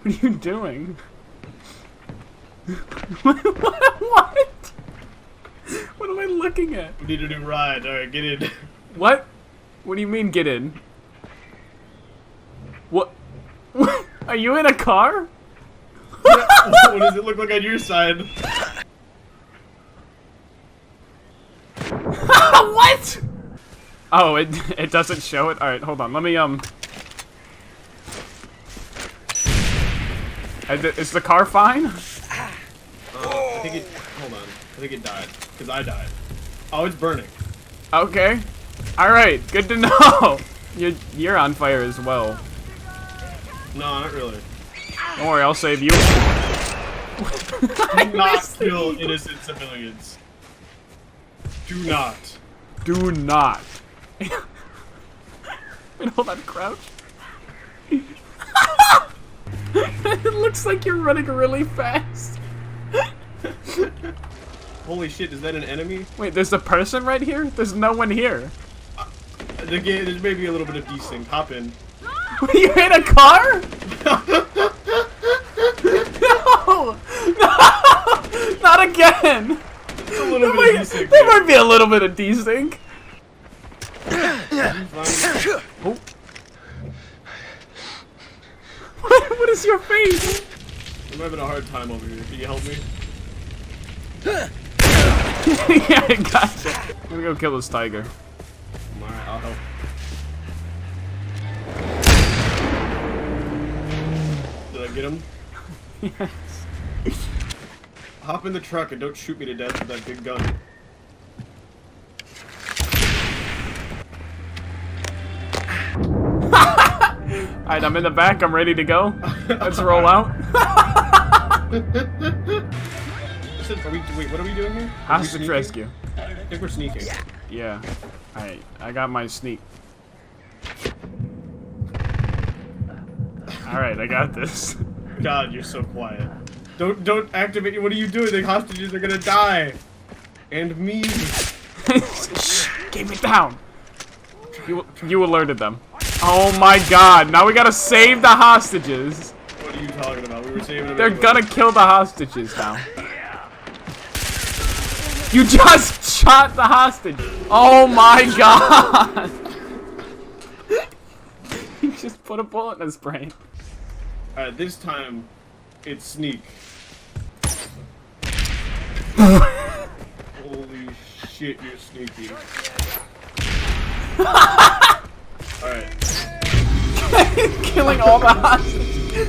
What are you doing? What? What am I looking at? We need a new ride. Alright, get in. What? What do you mean get in? What? Are you in a car? What does it look like on your side? What? Oh, it doesn't show it? Alright, hold on. Let me, Is the car fine? I think it... Hold on. I think it died. Because I died. Oh, it's burning. Okay. Alright, good to know. You're on fire as well. No, not really. Don't worry, I'll save you. Do not kill innocent civilians. Do not. Do not. Wait, hold on, crouch. It looks like you're running really fast. Holy shit, is that an enemy? Wait, there's a person right here? There's no one here. The game, there's maybe a little bit of desync. Hop in. You in a car? No! No! Not again! It's a little bit of desync. There might be a little bit of desync. Oh. What is your face? I'm having a hard time over here. Can you help me? Yeah, I gotcha. I'm gonna go kill this tiger. Alright, I'll help. Did I get him? Yes. Hop in the truck and don't shoot me to death with that big gun. Alright, I'm in the back. I'm ready to go. Let's roll out. Wait, what are we doing here? Hostage rescue. I think we're sneaking. Yeah. Alright, I got my sneak. Alright, I got this. God, you're so quiet. Don't activate. What are you doing? The hostages are gonna die. And me. Shh, keep it down. You alerted them. Oh my god, now we gotta save the hostages. What are you talking about? We were saving them. They're anyway. gonna kill the hostages now. You just shot the hostage. Oh my god. You just put a bullet in his brain. Alright, this time, it's sneak. Holy shit, you're sneaky. Alright. Killing all the hostages.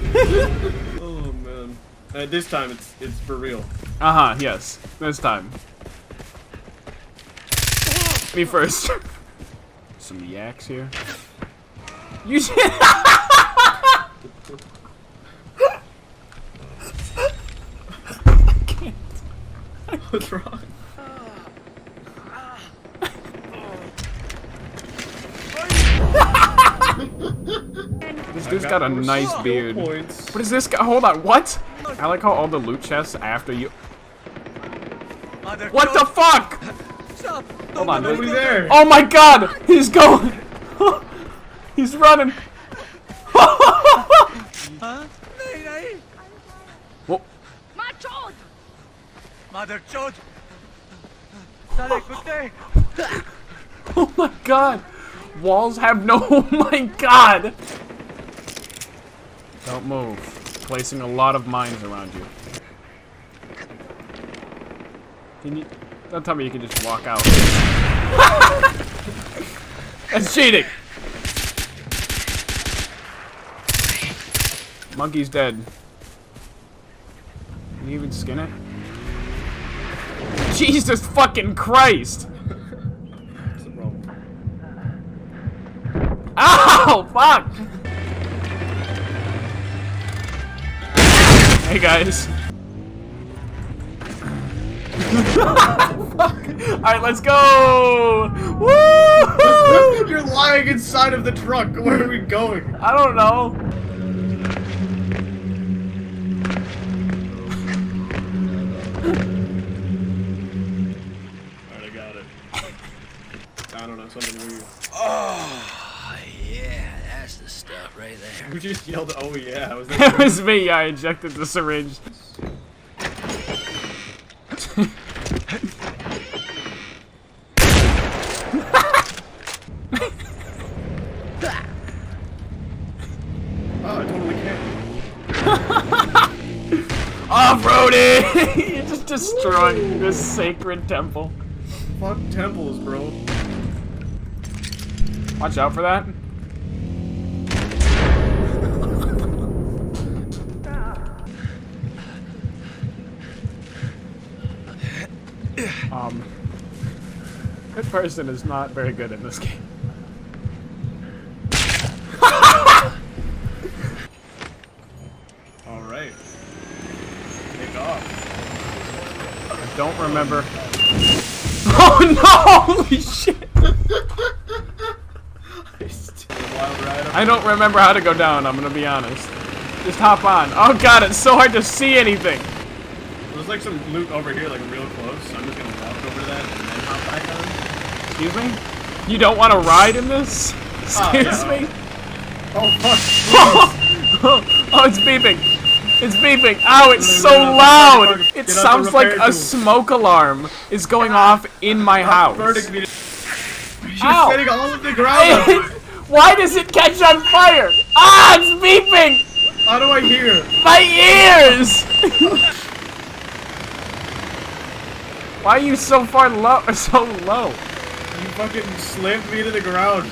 Oh man. This time it's for real. Uh-huh, yes. This time. Me first. Some yaks here. You should. I can't. What's wrong? This dude's got a nice beard. Points. What is this guy? Hold on, what? I like how all the loot chests after you. What the fuck? Hold on, Nobody there. oh my god! He's going! He's running! Whoa. Mother chod. Sale kutte. Oh my god! Walls have no. Oh my god! Don't move. Placing a lot of mines around you. Can you? Don't tell me you can just walk out. That's cheating! Monkey's dead. Can you even skin it? Jesus fucking Christ! What's the problem? Ow! Fuck! Hey guys. Alright, let's go! Woo! You're lying inside of the truck. Where are we going? I don't know. Alright, I got it. I don't know, something weird. Oh, yeah, that's the stuff right right there. Who just yelled, "Oh yeah"? Was It that was me. I injected the syringe. Oh, I totally can. Off-roading! You're just destroying this sacred temple. Fuck temples, bro. Watch out for that. That person is not very good in this game. Alright. Take off. I don't remember. Oh no! Holy shit! I don't remember how to go down, I'm gonna be honest. Just hop on. Oh god, it's so hard to see anything! There's like some loot over here, like real close, so I'm just gonna walk over to that and then hop back on. Excuse me? You don't want to ride in this? Excuse me? Oh, fuck. Oh, it's beeping. It's beeping. Ow, it's so loud. It sounds like a smoke alarm is going off in my house. She's Ow. setting all of the ground. Why does it catch on fire? Ah, it's beeping. How do I hear? My ears. Why are you so far low? So low? You fucking slammed me to the ground.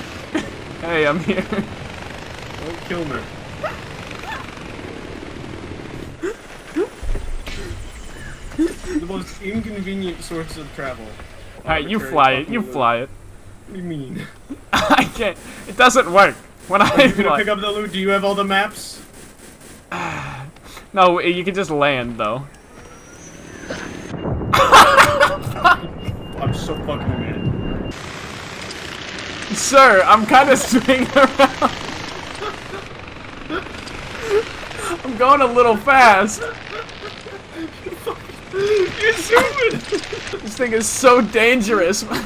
Hey, I'm here. Don't kill me. The most inconvenient source of travel. Alright, you fly it. You fly it. What do you mean? I can't. It doesn't work. When Are I you gonna fly. pick up the loot? Do you have all the maps? No, you can just land though. I'm so fucking mad. Sir, I'm kind of swinging around. I'm going a little fast. You're zooming! This thing is so dangerous. What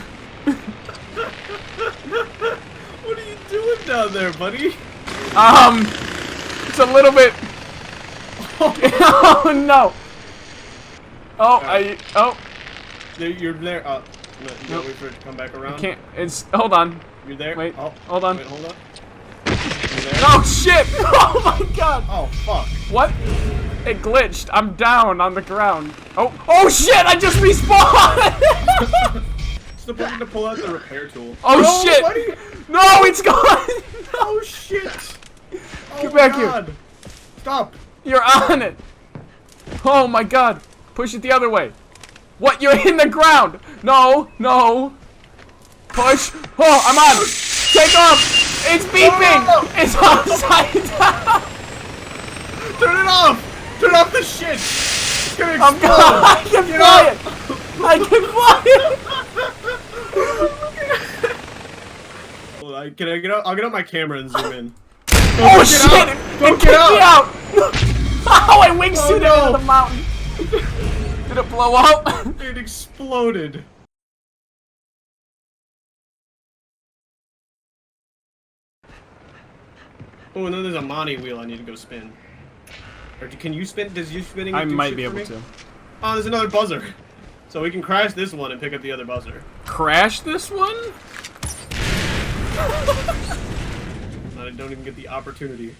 are you doing down there, buddy? It's a little bit. Oh no. Oh, You're there. No, Nope. wait for it to come back around. can't. It's. Hold on. You're there. Wait. Oh, Hold on. Wait, hold up. You're there. Oh shit! Oh my god! Oh fuck! What? It glitched. I'm down on the ground. Oh! Oh shit! I just respawned! It's the button to pull out the repair tool. Oh no, shit! Buddy. No, it's gone! Oh shit! Oh Get back god. here! Stop! You're on it! Oh my god! Push it the other way. What? You're in the ground! No, no. Push. Oh, I'm on. Take off. It's beeping. No. It's upside down. Turn it off! Turn off the shit! It's gonna I'm explode! gone. I can Get fly up. it. I can fly it. Hold on, can I get out? I'll get out my camera and zoom in. Oh get shit! out. It Don't kicked get me out. Oh, I wingsuited no. into the mountain. Did it blow up? It exploded. Oh, and then there's a Monty wheel I need to go spin. Or can you spin? Does you spinning I do might shit be for able me? to. Oh, there's another buzzer. So we can crash this one and pick up the other buzzer. Crash this one? I don't even get the opportunity.